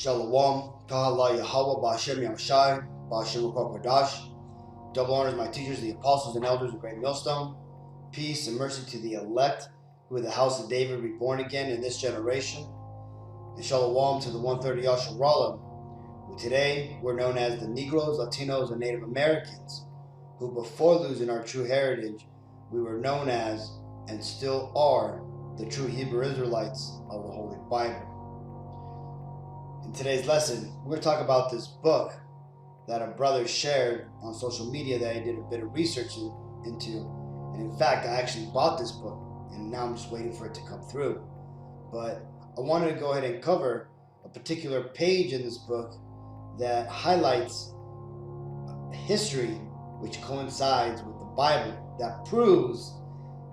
Shalom, Kahala Yahweh, Ba'ashem Yashayah, Ba'ashem Ruach Kodash. Double honors my teachers, the apostles and elders of Great Millstone. Peace and mercy to the elect, who are the house of David, reborn again in this generation. And Shalom to the 130 Yashayah, who today were known as the Negroes, Latinos, and Native Americans, who before losing our true heritage, we were known as, and still are, the true Hebrew Israelites of the Holy Bible. In today's lesson, we're going to talk about this book that a brother shared on social media that I did a bit of research into. And in fact, I actually bought this book, and now I'm just waiting for it to come through. But I wanted to go ahead and cover a particular page in this book that highlights history which coincides with the Bible, that proves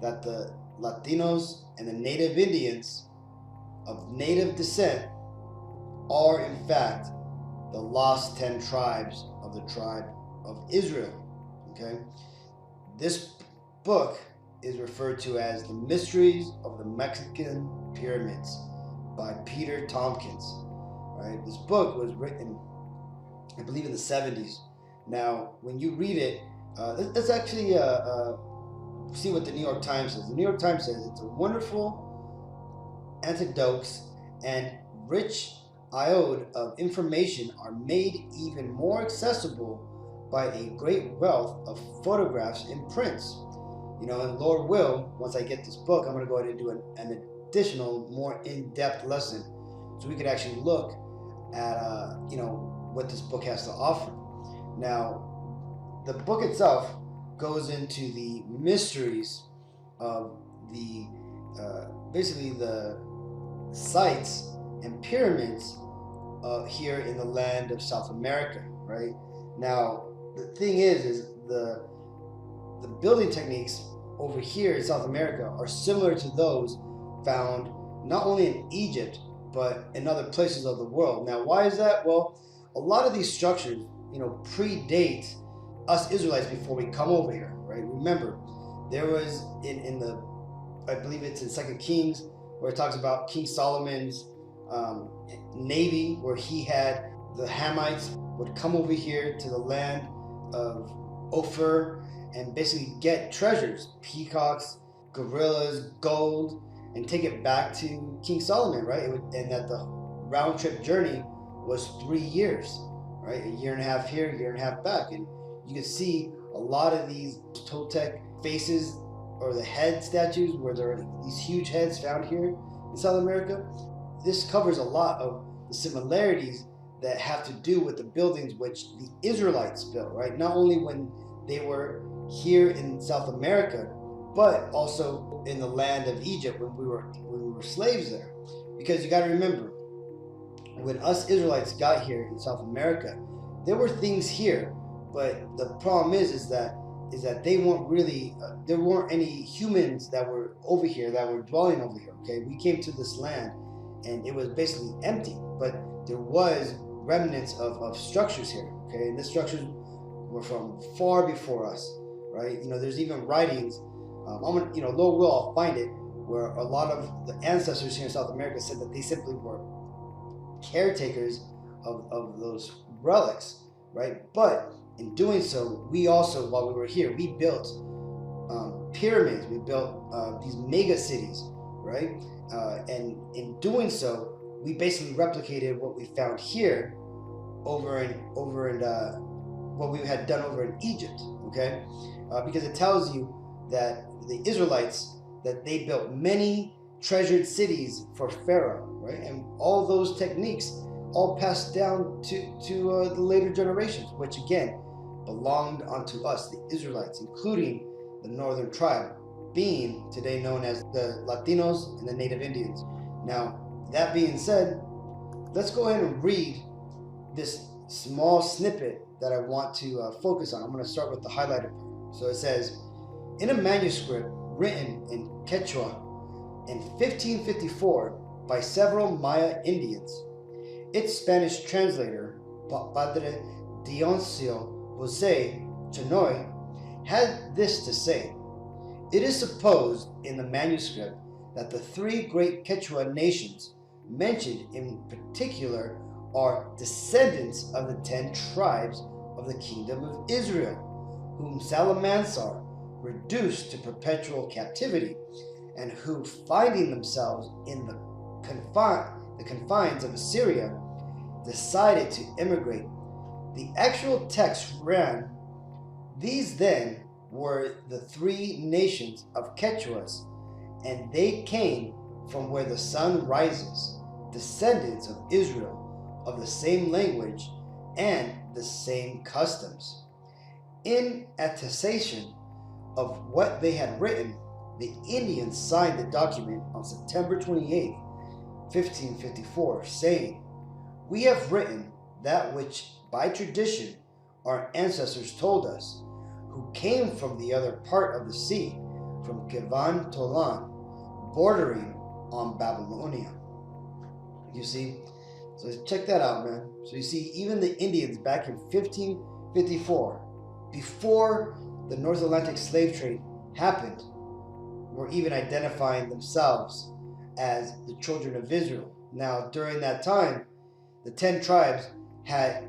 that the Latinos and the native Indians of native descent are in fact the lost 10 tribes of the tribe of Israel. Okay, this book is referred to as The Mysteries of the Mexican Pyramids by Peter Tompkins. Right, this book was written, I believe, in the 70s. Now, when you read it, let's actually see what the New York Times says. The New York Times says it's a wonderful anecdotes and rich iode of information are made even more accessible by a great wealth of photographs and prints. You know, and Lord will, once I get this book, I'm going to go ahead and do an additional, more in-depth lesson, so we could actually look at, what this book has to offer. Now, the book itself goes into the mysteries of the, basically the sites and pyramids here in the land of South America, right? Now, the thing is the building techniques over here in South America are similar to those found not only in Egypt, but in other places of the world. Now, why is that? Well, a lot of these structures, predate us Israelites before we come over here, right? Remember, there was in the, I believe it's in 2 Kings, where it talks about King Solomon's navy, where he had the Hamites would come over here to the land of Ophir and basically get treasures, peacocks, gorillas, gold, and take it back to King Solomon, right? And that the round trip journey was 3 years, right? A year and a half here, a year and a half back. And you can see a lot of these Toltec faces, or the head statues, where there are these huge heads found here in South America. This covers a lot of the similarities that have to do with the buildings which the Israelites built, right? Not only when they were here in South America, but also in the land of Egypt when we were slaves there. Because you got to remember, when us Israelites got here in South America, there were things here, but the problem is that they weren't really, there weren't any humans that were over here, that were dwelling over here. Okay, we came to this land and it was basically empty, but there was remnants of structures here. Okay, and the structures were from far before us, right? There's even writings. Lord will, I'll find it, where a lot of the ancestors here in South America said that they simply were caretakers of those relics, right? But in doing so, we also, while we were here, we built pyramids, we built these mega cities, right? And in doing so, we basically replicated what we found here over in what we had done over in Egypt, okay? Because it tells you that the Israelites, that they built many treasured cities for Pharaoh, right? And all those techniques all passed down to the later generations, which again belonged unto us, the Israelites, including the northern tribe, being today known as the Latinos and the Native Indians. Now, that being said, let's go ahead and read this small snippet that I want to focus on. I'm going to start with the highlighted part. So it says, in a manuscript written in Quechua in 1554 by several Maya Indians, its Spanish translator, Padre Dioncio Jose Chanoy, had this to say: it is supposed in the manuscript that the three great Quechua nations mentioned in particular are descendants of the 10 tribes of the kingdom of Israel, whom Salmanasar reduced to perpetual captivity, and who, finding themselves in the confines of Assyria, decided to immigrate. The actual text ran, "These then were the 3 nations of Quechuas, and they came from where the sun rises, descendants of Israel, of the same language and the same customs." In attestation of what they had written, the Indians signed the document on September 28, 1554, saying, "We have written that which by tradition our ancestors told us, who came from the other part of the sea, from Kevan Tolan, bordering on Babylonia." You see? So check that out, man. So you see, even the Indians back in 1554, before the North Atlantic slave trade happened, were even identifying themselves as the children of Israel. Now, during that time, the 10 tribes had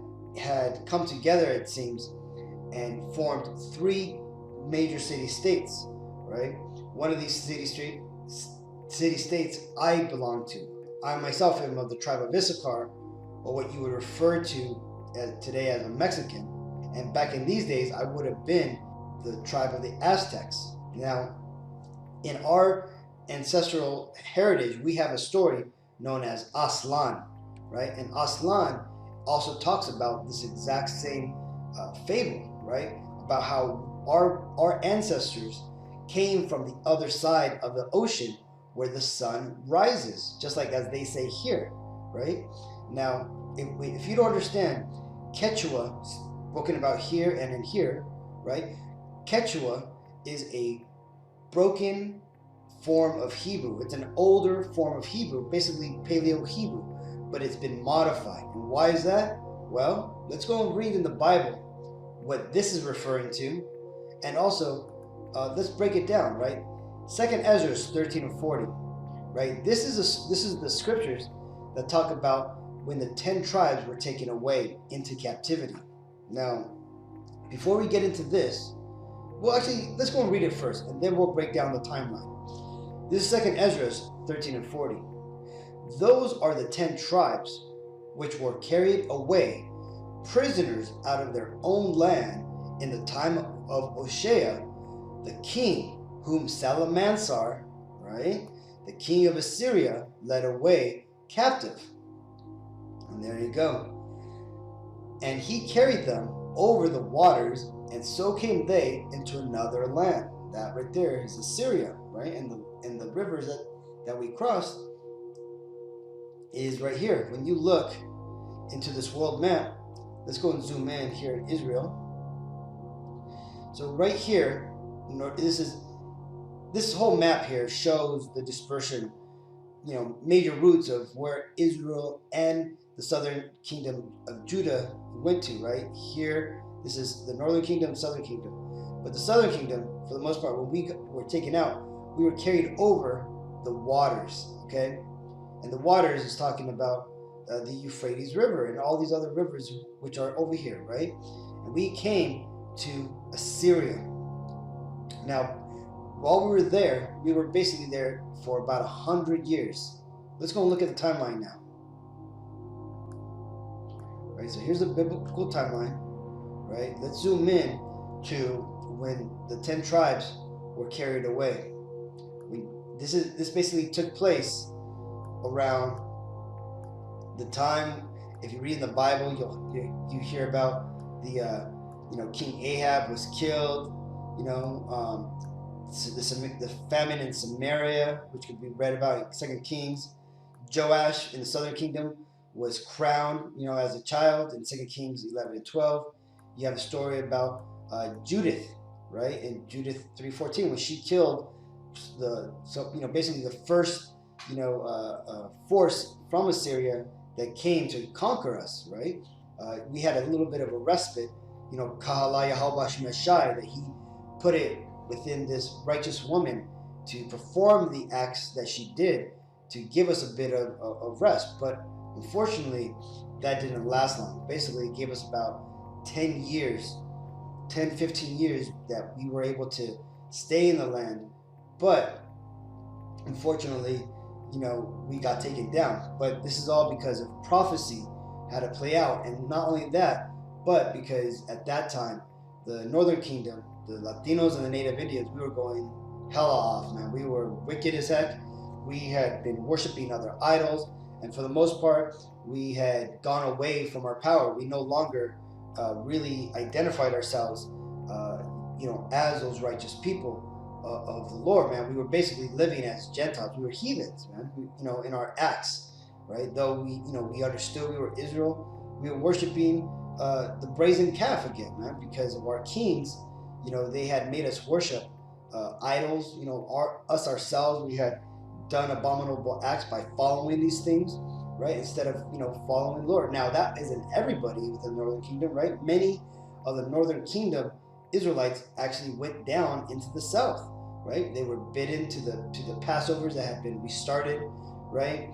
come together, it seems, and formed 3 major city-states, right? One of these city-states I belong to. I myself am of the tribe of Issachar, or what you would refer to today as a Mexican. And back in these days, I would have been the tribe of the Aztecs. Now, in our ancestral heritage, we have a story known as Aslan, right? And Aslan also talks about this exact same fable, right? About how our ancestors came from the other side of the ocean where the sun rises, just like as they say here, right? Now, if you don't understand Quechua, spoken about here and in here, right? Quechua is a broken form of Hebrew. It's an older form of Hebrew, basically Paleo-Hebrew, but it's been modified. And why is that? Well, let's go and read in the Bible what this is referring to, and also let's break it down, right? 2nd Ezra 13 and 40, right? This is the scriptures that talk about when the 10 tribes were taken away into captivity. Now, before we get into this, well, actually, let's go and read it first, and then we'll break down the timeline. This is 2nd Ezra 13 and 40. "Those are the 10 tribes which were carried away prisoners out of their own land in the time of Yashayah, the king, whom Salmanasar, right, the king of Assyria, led away captive." And there you go. "And he carried them over the waters, and so came they into another land." That right there is Assyria, right? And the rivers that we crossed is right here. When you look into this world map, let's go and zoom in here in Israel. So right here, this whole map here shows the dispersion, major routes of where Israel and the southern kingdom of Judah went to, right? Here, this is the northern kingdom, southern kingdom. But the southern kingdom, for the most part, when we were taken out, we were carried over the waters, okay? And the waters is talking about the Euphrates River and all these other rivers which are over here, right? And we came to Assyria. Now, while we were there, we were basically there for about 100 years. Let's go and look at the timeline now. Right, so here's the biblical timeline, right? Let's zoom in to when the 10 tribes were carried away. This basically took place around the time, if you read in the Bible, you hear about the King Ahab was killed, the famine in Samaria, which could be read about in 2 Kings. Joash in the southern kingdom was crowned, as a child in 2 Kings 11 and 12. You have a story about Judith, right, in Judith 3:14, when she killed basically the first force from Assyria that came to conquer us, right? We had a little bit of a respite, that he put it within this righteous woman to perform the acts that she did to give us a bit of rest. But unfortunately, that didn't last long. Basically, it gave us about 10 years, 10, 15 years that we were able to stay in the land. But unfortunately, we got taken down. But this is all because of prophecy had to play out. And not only that, but because at that time, the Northern Kingdom, the Latinos and the Native Indians, we were going hella off, man. We were wicked as heck. We had been worshiping other idols. And for the most part, we had gone away from our power. We no longer really identified ourselves, as those righteous people of the Lord, man. We were basically living as Gentiles. We were heathens, man. In our acts, right? Though we understood we were Israel, we were worshiping the brazen calf again, man, because of our kings. They had made us worship idols. Us ourselves, we had done abominable acts by following these things, right? Instead of following the Lord. Now that isn't everybody within the Northern Kingdom, right? Many of the Northern Kingdom Israelites actually went down into the south, right? They were bidden to the Passovers that had been restarted, right?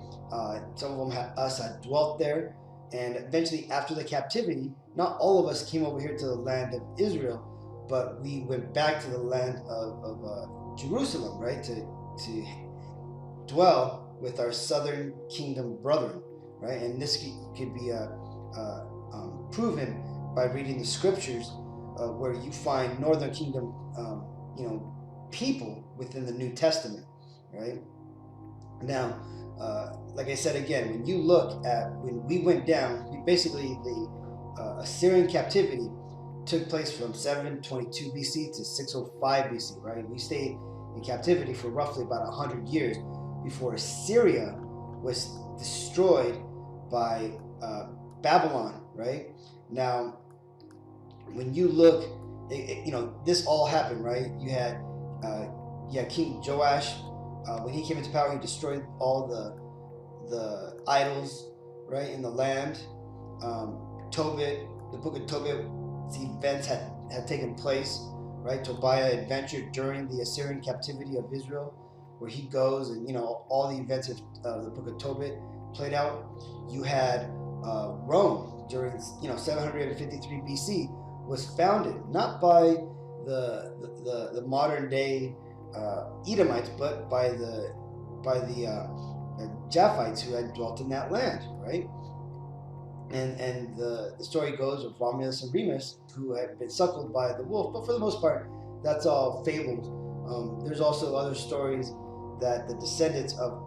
Some of them had dwelt there, and eventually after the captivity, not all of us came over here to the land of Israel, but we went back to the land of Jerusalem, right? To dwell with our southern kingdom brethren, right? And this could be proven by reading the scriptures, where you find northern kingdom, people within the New Testament, right? Now, like I said again, when you look at when we went down, the Assyrian captivity took place from 722 BC to 605 BC, right? We stayed in captivity for roughly about 100 years before Assyria was destroyed by Babylon, right? Now, when you look, this all happened, right? You had King Joash. When he came into power, he destroyed all the idols, right, in the land. Tobit, the book of Tobit, the events had taken place, right? Tobiah adventured during the Assyrian captivity of Israel, where he goes and all the events of the book of Tobit played out. You had Rome during 753 BC was founded not by the modern day Edomites, but by the Japhites who had dwelt in that land, right? And the story goes of Romulus and Remus, who had been suckled by the wolf, but for the most part, that's all fabled. There's also other stories that the descendants of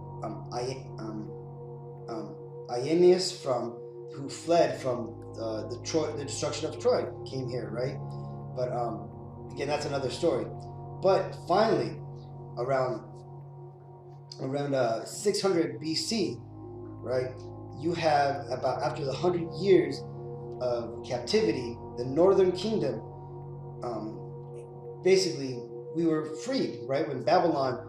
Aeneas, who fled from the destruction of Troy, came here, right? But again, that's another story. But finally, around 600 BC, right? You have after the 100 years of captivity, the Northern Kingdom, basically we were freed, right? When Babylon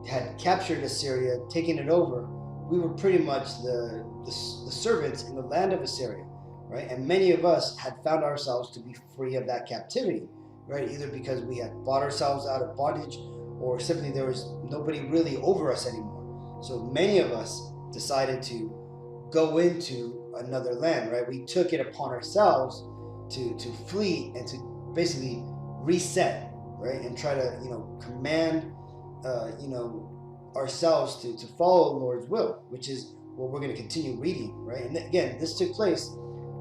had captured Assyria, taken it over, we were pretty much the servants in the land of Assyria, right? And many of us had found ourselves to be free of that captivity, right? Either because we had bought ourselves out of bondage, or simply there was nobody really over us anymore. So many of us decided to go into another land, right? We took it upon ourselves to flee and to basically reset, right? And try to, command, ourselves to follow the Lord's will, which is what we're going to continue reading, right? And again, this took place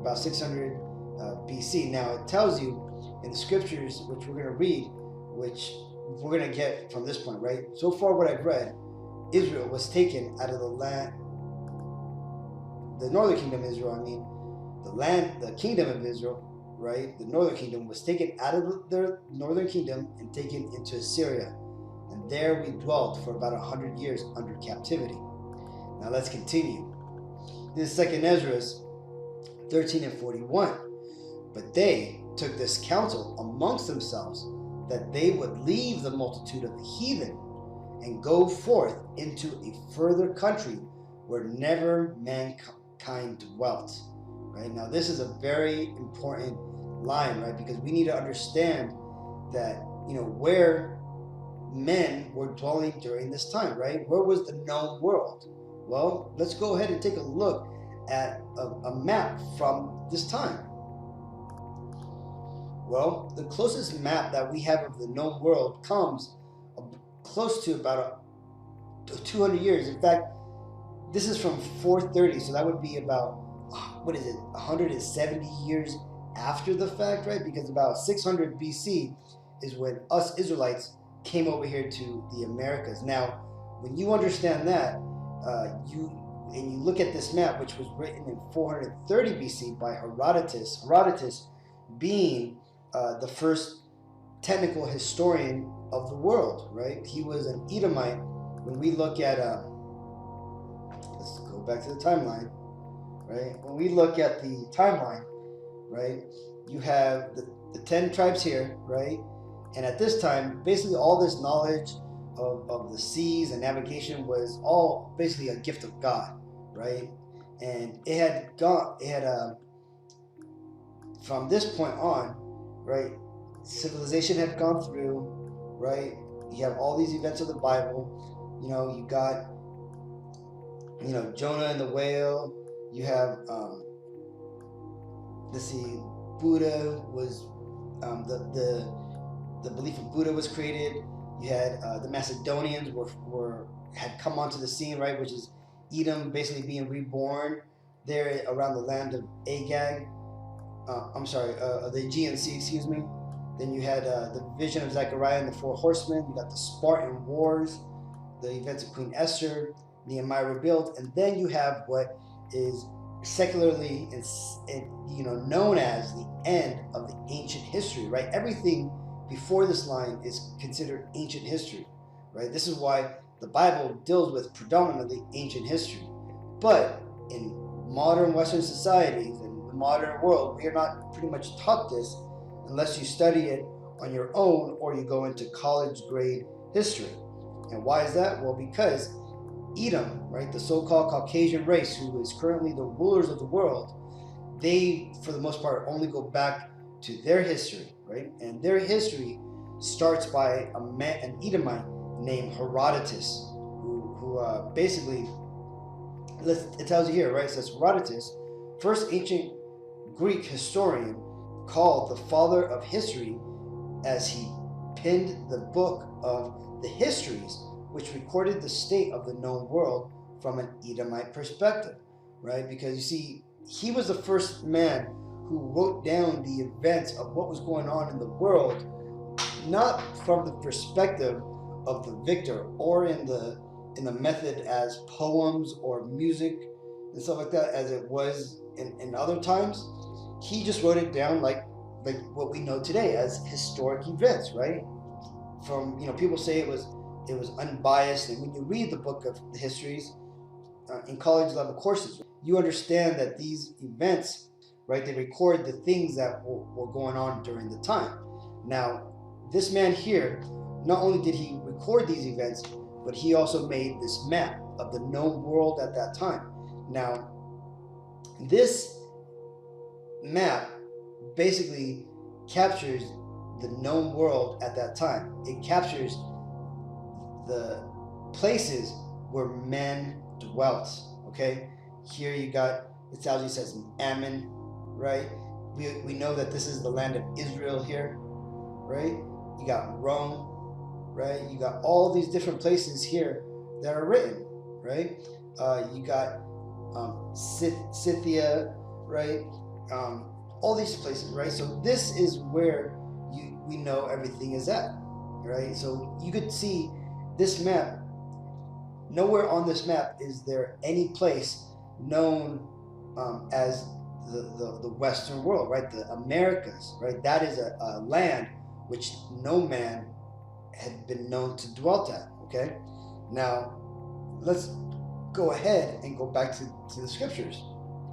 about 600 BC. Now, it tells you in the scriptures, which we're going to read, which we're going to get from this point, right? So far, what I've read, Israel was taken out of the land, the northern kingdom of Israel, the kingdom of Israel, right? The northern kingdom was taken out of their northern kingdom and taken into Assyria. And there we dwelt for about 100 years under captivity. Now let's continue. This is 2nd Ezra 13 and 41. But they took this counsel amongst themselves that they would leave the multitude of the heathen and go forth into a further country where never mankind dwelt. Right? Now this is a very important line, right? Because we need to understand that, where men were dwelling during this time, right? Where was the known world? Well, let's go ahead and take a look at a map from this time? Well, the closest map that we have of the known world comes close to about 200 years. In fact, this is from 430, so that would be about, 170 years after the fact, right? Because about 600 BC is when us Israelites came over here to the Americas. Now, when you understand that, you look at this map, which was written in 430 BC by Herodotus being the first technical historian of the world, right? He was an Edomite. When we look at, let's go back to the timeline, right? When we look at the timeline, right, you have the 10 tribes here, right? And at this time, basically all this knowledge of the seas and navigation was all basically a gift of God, right? And from this point on, right, civilization had gone through, right? You have all these events of the Bible. You got, Jonah and the whale. You have, Buddha was, the belief of Buddha was created. You had the Macedonians had come onto the scene, right, which is Edom basically being reborn there around the land of Agag. The Aegean Sea, excuse me. Then you had the vision of Zechariah and the 4 horsemen. You got the Spartan wars, the events of Queen Esther, Nehemiah rebuilt, and then you have what is secularly known as the end of the ancient history, right? Everything before this line is considered ancient history, right? This is why the Bible deals with predominantly ancient history. But in modern Western societies and the modern world, we are not pretty much taught this unless you study it on your own or you go into college grade history. And why is that? Well, because Edom, right, the so-called Caucasian race who is currently the rulers of the world, they, for the most part, only go back to their history, right? And their history starts by an Edomite named Herodotus, who basically, it tells you here, right? It says Herodotus, first ancient Greek historian, called the father of history, as he penned the book of the histories, which recorded the state of the known world from an Edomite perspective, right? Because you see, he was the first man who wrote down the events of what was going on in the world, not from the perspective of the victor or in the method as poems or music and stuff like that, as it was in other times. He just wrote it down like what we know today as historic events, right? From, people say it was unbiased, and when you read the book of the histories in college level courses, you understand that these events, right, they record the things that were going on during the time. Now, this man here, not only did he record these events, but he also made this map of the known world at that time. Now, this map basically captures the known world at that time. It captures the places where men dwelt, okay? Here you got, it tells you, it says Ammon, right? We know that this is the land of Israel here, right? You got Rome, right? You got all these different places here that are written, right? You got Scythia, right? All these places, right? So this is where we know everything is at, right? So you could see this map. Nowhere on this map is there any place known as the Western world, right? The Americas, right? That is a land which no man had been known to dwell at, okay? Now, let's go ahead and go back to the scriptures,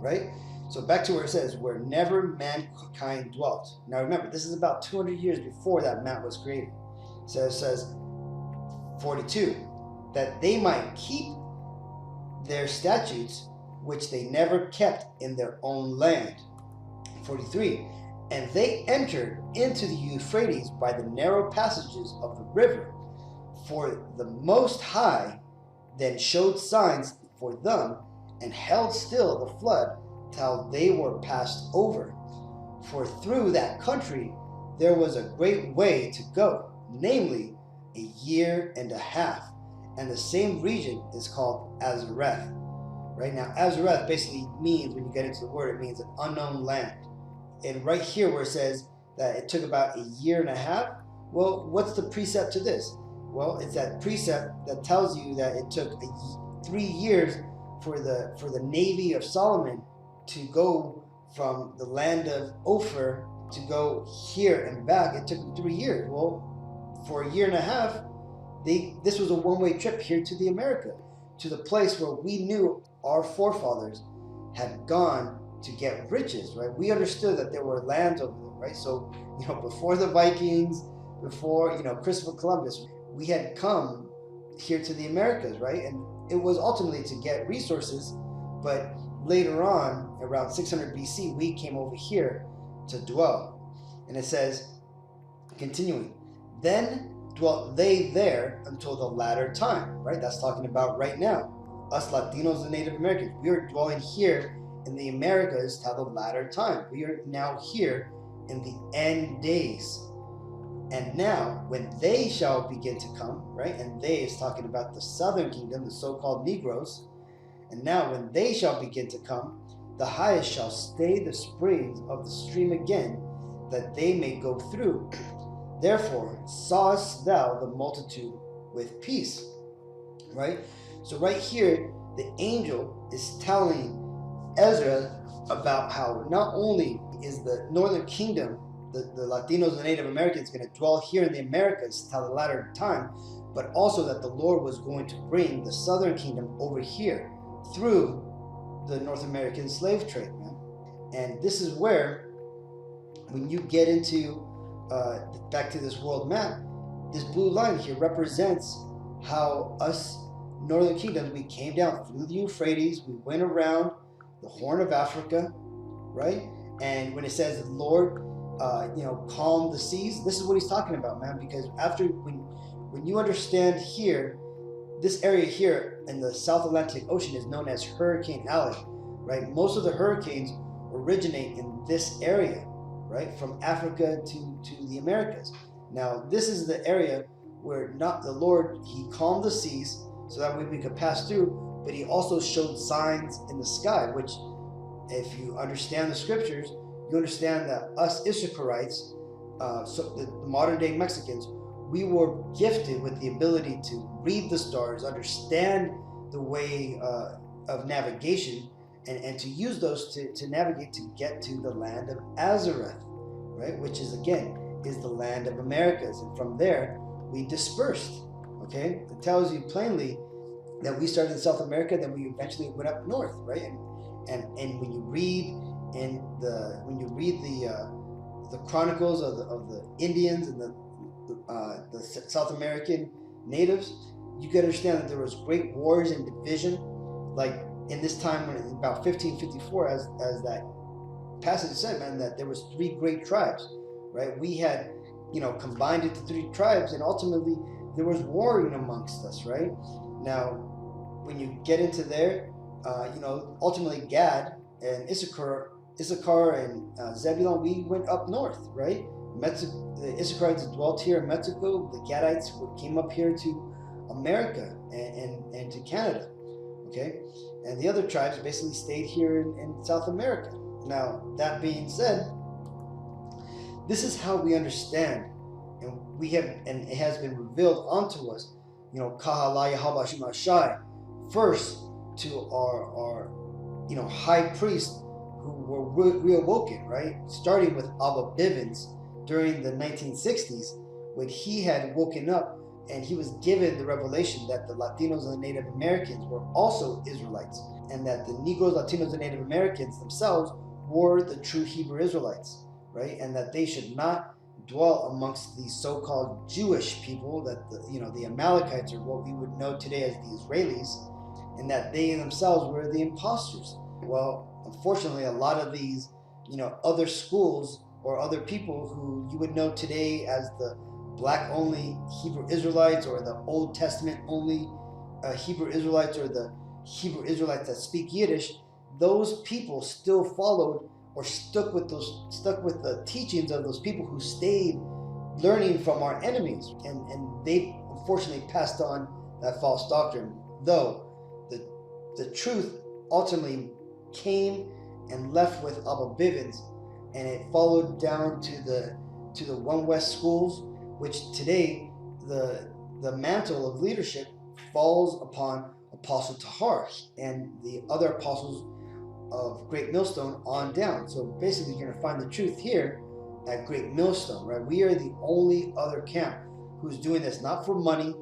right? So back to where it says, where never mankind dwelt. Now remember, this is about 200 years before that map was created. So it says, 42, that they might keep their statutes, which they never kept in their own land. 43, and they entered into the Euphrates by the narrow passages of the river, for the Most High then showed signs for them and held still the flood till they were passed over. For through that country there was a great way to go, namely 1.5 years, and the same region is called Azareth. Right now, Azareth basically means, when you get into the word, it means an unknown land. And right here where it says that it took about 1.5 years, well, what's the precept to this? Well, it's that precept that tells you that it took 3 years for the navy of Solomon to go from the land of Ophir to go here and back. It took them 3 years. Well, for 1.5 years, this was a one-way trip here to the America, to the place where we knew our forefathers had gone to get riches, right? We understood that there were lands over there, right? So, before the Vikings, before, Christopher Columbus, we had come here to the Americas, right? And it was ultimately to get resources, but later on, around 600 BC, we came over here to dwell. And it says, continuing, then dwelt they there until the latter time, right? That's talking about right now. Us Latinos and Native Americans, we are dwelling here in the Americas till the latter time. We are now here in the end days. And now, when they shall begin to come, right? And they is talking about the southern kingdom, the so-called Negroes. And now, when they shall begin to come, the highest shall stay the springs of the stream again, that they may go through. Therefore sawest thou the multitude with peace. Right? So right here, the angel is telling Ezra about how not only is the northern kingdom, the Latinos and Native Americans, going to dwell here in the Americas till the latter time, but also that the Lord was going to bring the southern kingdom over here through the North American slave trade, man. And this is where, when you get into back to this world map, this blue line here represents how us northern kingdoms, we came down through the Euphrates, we went around the Horn of Africa, right? And when it says the Lord calm the seas, this is what he's talking about, man. Because when you understand here, this area here in the South Atlantic Ocean is known as Hurricane Alley, right? Most of the hurricanes originate in this area, right? From Africa to the Americas. Now, this is the area where not the Lord, he calmed the seas so that way we could pass through, but he also showed signs in the sky, which, if you understand the scriptures, you understand that us Israelites, so the modern day Mexicans, we were gifted with the ability to read the stars, understand the way of navigation, and to use those to navigate to get to the land of Azareth, right? Which is, again, is the land of Americas. And from there, we dispersed, okay? It tells you plainly that we started in South America, then we eventually went up north, right? And when you read the chronicles of the Indians and the South American natives, you can understand that there was great wars and division, like in this time when about 1554, as that passage said, man, that there was 3 great tribes, right? We had combined into 3 tribes, and ultimately there was warring amongst us, right? Now, when you get into there, ultimately Gad and Issachar and Zebulun, we went up north, right? The Issacharites dwelt here in Mexico. The Gadites came up here to America and to Canada, okay? And the other tribes basically stayed here in South America. Now, that being said, this is how we understand, and it has been revealed unto us, Kahalaya Habashim Ashai, first to our high priest who were reawoken, right? Starting with Abba Bivens during the 1960s, when he had woken up and he was given the revelation that the Latinos and the Native Americans were also Israelites, and that the Negroes, Latinos, and Native Americans themselves were the true Hebrew Israelites, right? And that they should not dwell amongst these so-called Jewish people, that the Amalekites, or what we would know today as the Israelis, and that they themselves were the imposters. Well, unfortunately, a lot of these, other schools or other people who you would know today as the black-only Hebrew Israelites, or the Old Testament-only Hebrew Israelites, or the Hebrew Israelites that speak Yiddish, those people still followed or stuck with the teachings of those people who stayed learning from our enemies, and they unfortunately passed on that false doctrine. Though the truth ultimately came and left with Abba Bivens, and it followed down to the One West schools, which today the mantle of leadership falls upon Apostle Tahar and the other apostles of Great Millstone on down. So basically, you're going to find the truth here at Great Millstone, right? We are the only other camp who's doing this not for money,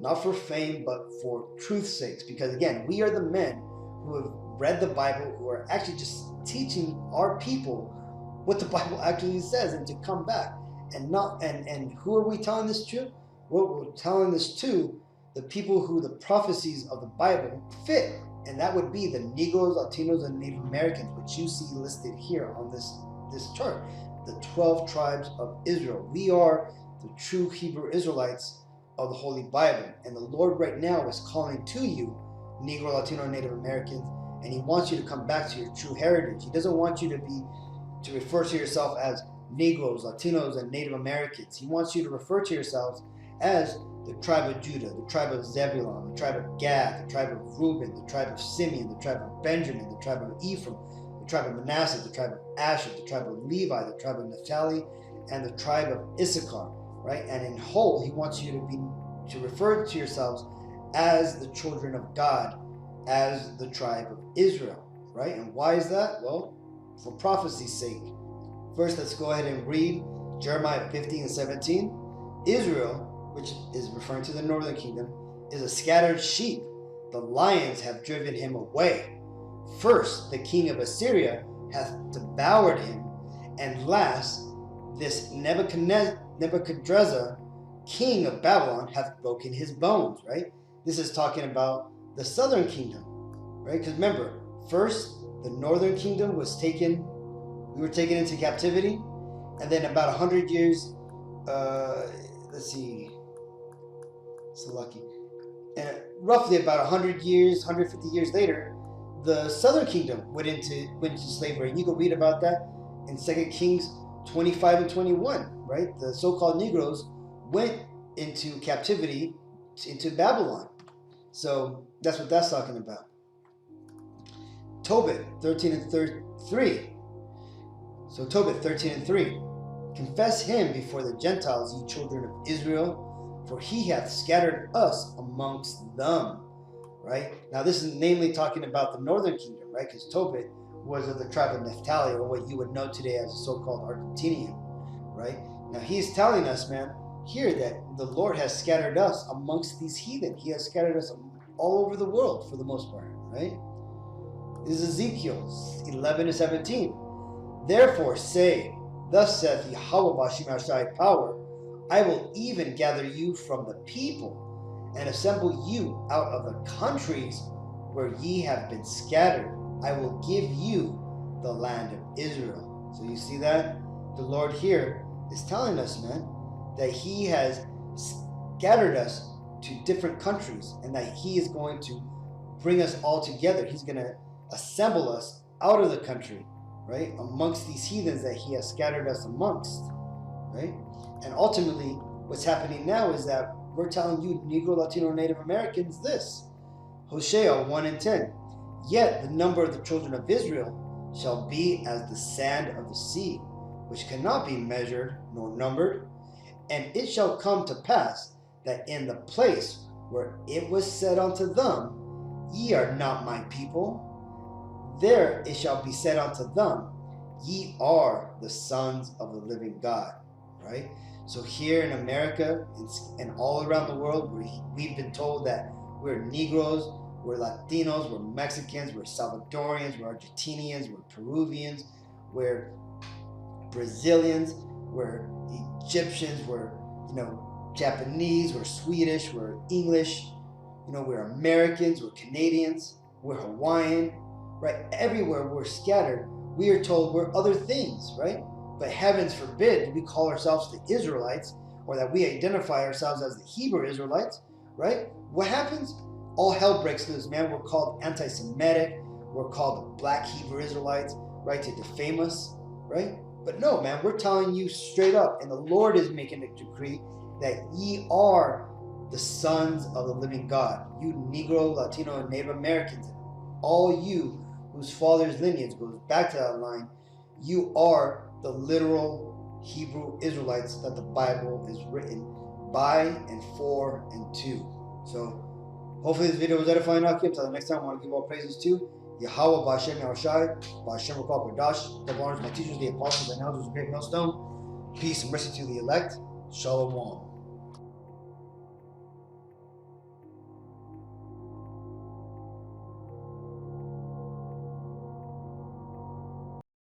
not for fame, but for truth's sakes. Because again, we are the men who have read the Bible, who are actually just teaching our people what the Bible actually says, and to come back and who are we telling this to? Well, we're telling this to the people who the prophecies of the Bible fit, and that would be the Negroes, Latinos, and Native Americans, which you see listed here on this chart. The 12 tribes of Israel. We are the true Hebrew Israelites of the Holy Bible, and the Lord right now is calling to you, Negro, Latino, and Native Americans, and He wants you to come back to your true heritage. He doesn't want you to refer to yourself as Negroes, Latinos, and Native Americans. He wants you to refer to yourselves as the tribe of Judah, the tribe of Zebulun, the tribe of Gad, the tribe of Reuben, the tribe of Simeon, the tribe of Benjamin, the tribe of Ephraim, the tribe of Manasseh, the tribe of Asher, the tribe of Levi, the tribe of Naphtali, and the tribe of Issachar, right? And in whole, He wants you to refer to yourselves as the children of God, as the tribe of Israel, right? And why is that? Well, for prophecy's sake. First, let's go ahead and read Jeremiah 15 and 17. Israel, which is referring to the northern kingdom, is a scattered sheep. The lions have driven him away. First, the king of Assyria hath devoured him, and last, this Nebuchadnezzar, king of Babylon, hath broken his bones, right? This is talking about the southern kingdom, right? Because remember, first, the northern kingdom we were taken into captivity, and then about 100 years, let's see, so lucky. And roughly about 100 years, 150 years later, the southern kingdom went into slavery. And you can read about that in 2 Kings 25 and 21, right? The so-called Negroes went into captivity into Babylon. So that's what that's talking about. Tobit 13 and 3. So Tobit 13 and 3. Confess him before the Gentiles, ye children of Israel, for he hath scattered us amongst them. Right? Now this is namely talking about the northern kingdom, right? Because Tobit was of the tribe of Naphtali, or what you would know today as a so-called Argentinian, right? Now he's telling us, man, here that the Lord has scattered us amongst these heathen. He has scattered us all over the world for the most part, right? This is Ezekiel 11 to 17. Therefore say, thus saith Yahweh Bashim Yashayah power, I will even gather you from the people, and assemble you out of the countries where ye have been scattered. I will give you the land of Israel. So you see that? The Lord here is telling us, man, that He has scattered us to different countries, and that He is going to bring us all together. He's going to assemble us out of the country, right? Amongst these heathens that He has scattered us amongst, right? And ultimately, what's happening now is that we're telling you, Negro, Latino, Native Americans, this. Hosea 1 and 10. Yet the number of the children of Israel shall be as the sand of the sea, which cannot be measured nor numbered. And it shall come to pass that in the place where it was said unto them, ye are not my people, there it shall be said unto them, ye are the sons of the living God. Right? So here in America and all around the world, we've been told that we're Negroes, we're Latinos, we're Mexicans, we're Salvadorians, we're Argentinians, we're Peruvians, we're Brazilians, we're Egyptians, we're Japanese, we're Swedish, we're English, we're Americans, we're Canadians, we're Hawaiian, right? Everywhere we're scattered, we are told we're other things, right? But heavens forbid we call ourselves the Israelites, or that we identify ourselves as the Hebrew Israelites, right? What happens? all hell breaks loose, man. We're called anti-Semitic. We're called the black Hebrew Israelites, right, to defame us, right? But no, man, we're telling you straight up, and the Lord is making a decree that ye are the sons of the living God. You Negro, Latino, and Native Americans, all you whose father's lineage goes back to that line, you are the literal Hebrew Israelites that the Bible is written by and for and to. So hopefully this video was edifying. Until the next time, I want to give all praises to Yahweh, Ba'Shem Yashayah, Ba'Shem Rakal Kodash, the honors my teachers, the apostles, and elders of Great Millstone. Peace and mercy to the elect. Shalom.